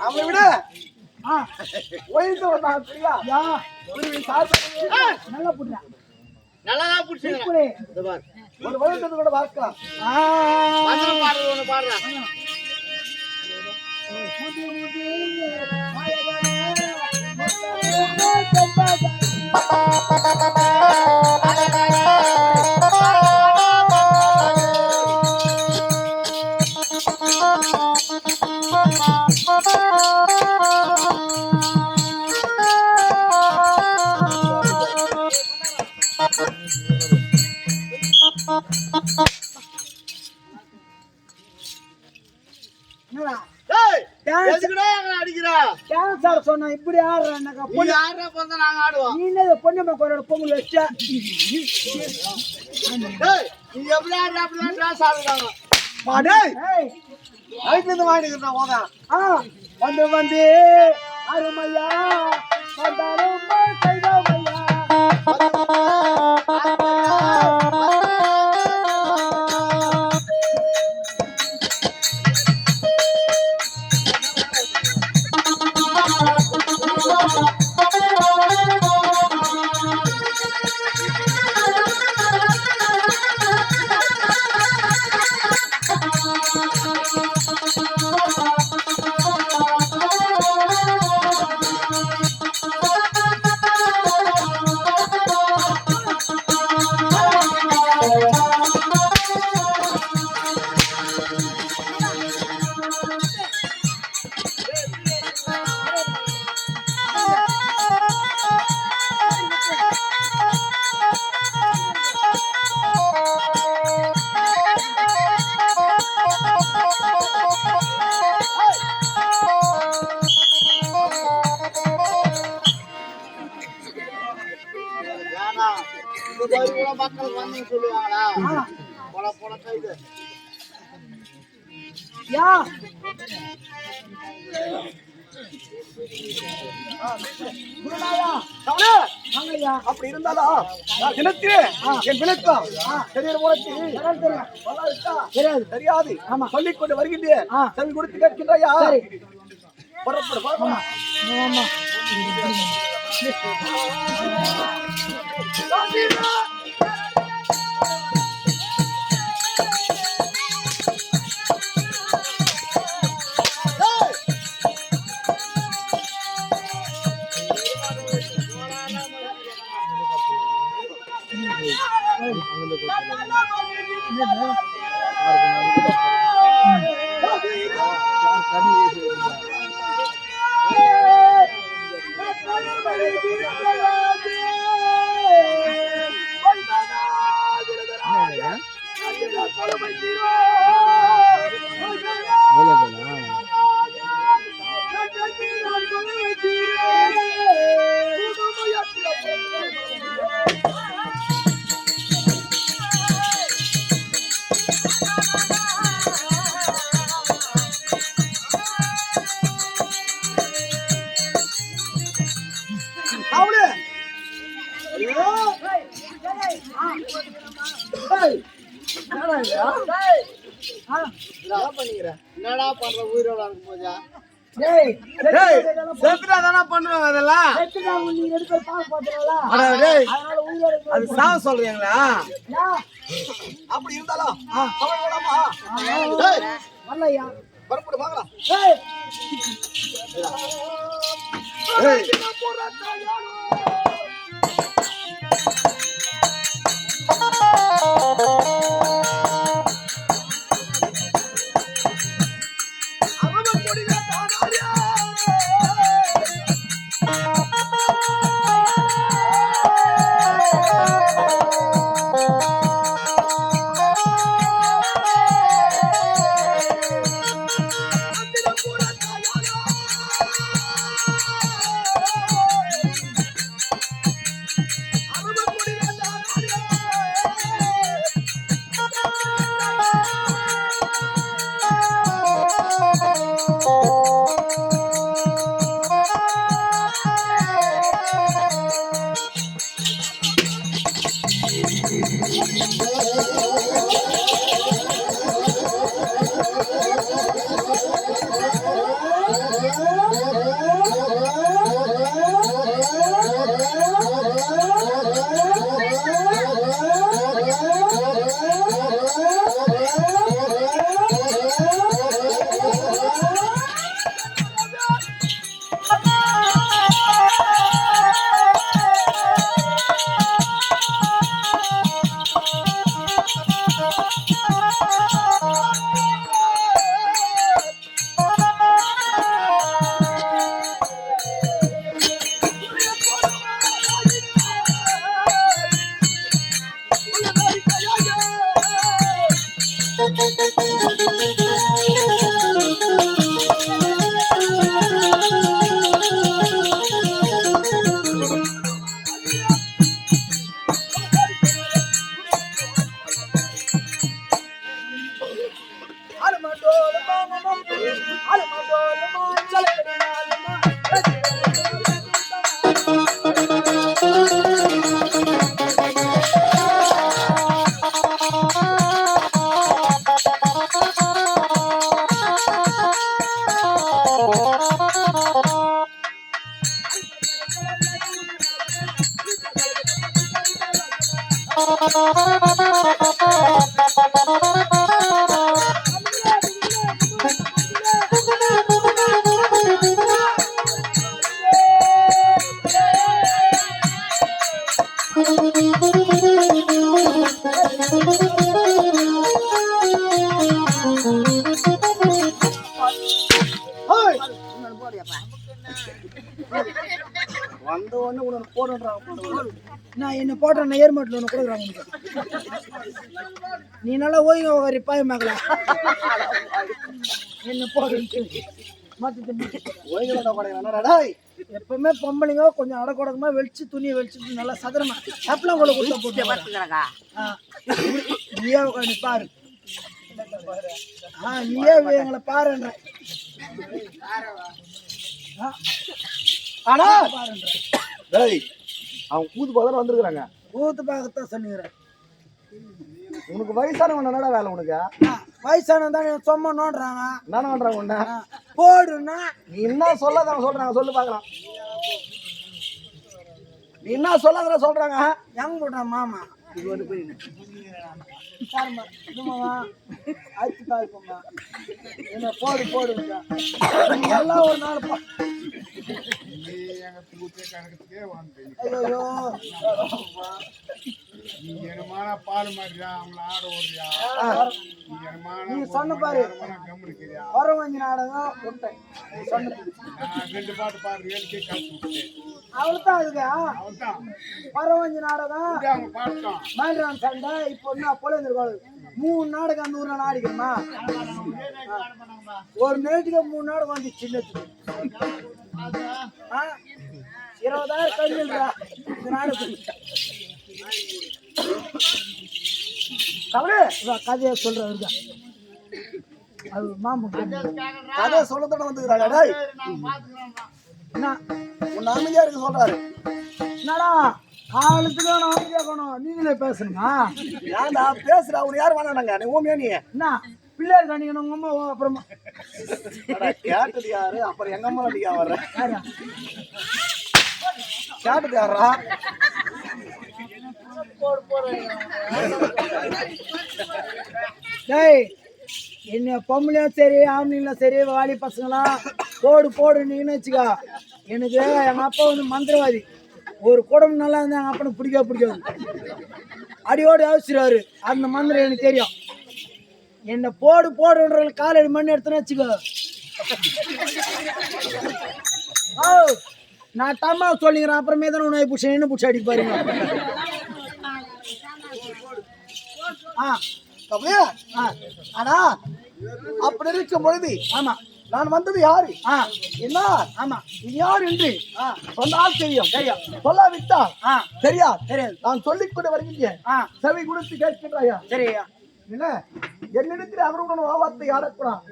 அவனை விட நல்லா புடுறேன். நல்லா புடிச்சு ஒரு வயசு கூட பார்க்கலாம். பாடுறேன் சொன்ன இப்படி ஆடுறாங்க பொண்ணு கோரோட பொங்கல் வச்சா நீ எப்படி வந்து வந்து அருமையா மக்கள் வந்து சொல்லுவாங்களா இது அப்படி இருந்தாலும் என் விளக்கம் தெரியாது சொல்லிக் கொண்டு வருகின்றேன். செவி கொடுத்து கேட்கின்றாயா? என்னடா பண்ற உயிரோட போதா பண்ணுவாங்க அதெல்லாம் சொல்றீங்களா? அப்படி இருந்தாலும் வந்த உடனே உனக்கு போடுறாங்க. நான் என்ன போட்டேன் ஏர்மாட்டில் ஒன்று கொடுக்குறாங்க உனக்கு. நீ நல்லா ஓய்ங்க ஒரு பாய மகளா என்ன போடுறது எப்பவுமே பொம்பளைங்க கொஞ்சம் அடக்கொடக்கமா வெளிச்சு துணியை வெளிச்சு நல்லா சதுரமா அப்பெல்லாம் கூட கொடுத்தா போட்டு நீயே உட்காந்து பாரு. நீயே எங்களை பாருன்ற ஆனா அவன் கூத்து பதம் வந்திருக்கிறாங்க. கூத்து பார்க்கத்தான் சொன்னிக்கிறேன். உனக்கு வயசானவன் என்னடா வேலை? உனக்கு வயசானவன் தான் சும்மா நோண்டுறாங்க. என்ன பண்றாங்க உன்ன போடுன்னா நீ என்ன சொல்லாத சொல்றாங்க. சொல்லு பாக்கலாம். நீ என்ன சொல்லாத சொல்றாங்க. எங்க போடுறான் மாமா இது வந்து போய் என்ன போடு போடு எல்லாம் ஒரு நாள் ஐயோ பால் மாறியா அவங்கள ஆட ஓடுறியா? நீ சொன்ன பாரு வரவஞ்சி நாடகம் ரெண்டு பாட்டு பாடுறேன் அவளுதான் அதுக்கு வரவஞ்சி நாடகம் மேல்ரான் சண்டை இப்போ என்ன பொழுது 3 நாடகம் அந்த ஊர்ல ஆடிக்கணுமா? ஒரு நேரத்துக்கு 3 நாடகம் வந்து சின்னத்துக்கு 20,000 கழிவுடா இந்த நாடகத்துக்கு. கதையை சொல்றவருக்கா அது மாமு கதையை சொல்லத்தோட வந்துக்கிறாங்க. என்ன உன் அமைதியா இருக்கு சொல்றாரு. என்னடா காலத்துக்கு நான் அமைதியாக்கணும் நீங்களே பேசணுமா? ஏன்டா பேசுற? அவனு யார் வேணாங்க? நீ ஓமியா நீ என்ன பிள்ளையார் காணிக்கணும் உங்க அம்மா அப்புறமா கேட்டது யாரு? அப்புறம் எங்க அம்மா அடிக்க வர்ற கேட்டது யாரா? டேய் என்ன பொம்பளையும் சரி ஆம்பளைங்களும் சரி வாலி பசங்களாம் போடு போடு நீன்னு வச்சுக்கா. எனக்கு எங்கள் அப்பா வந்து மந்திரவாதி. ஒரு குடும்பம் நல்லா இருந்தால் எங்கள் அப்பனுக்கு பிடிக்காது. அடியோடு அவசியாரு அந்த மந்திரம் எனக்கு தெரியும். என்ன போடு போடுன்ற காலடி மணி எடுத்துன்னு வச்சுக்கோ. நான் டம்மா சொல்லிக்கிறேன். அப்புறமே தானே உணவு பிடிச்சி என்ன பிடிச்சி அடி பாருங்க. ஆனா அப்படி இருக்கும் பொழுது ஆமா நான் வந்தது யாரு? என்ன? ஆமா நீ யார் என்று சொன்னால் தெரியும். சொல்லாவிட்டால் தெரியாது. நான் சொல்லிக் கொண்டு வருகின்றேன். செவி கொடுத்து கேட்கின்றாயா? சரியா இல்ல என்னிடத்தில் அவருடன் வார்த்தை ஆடக்கூடாது.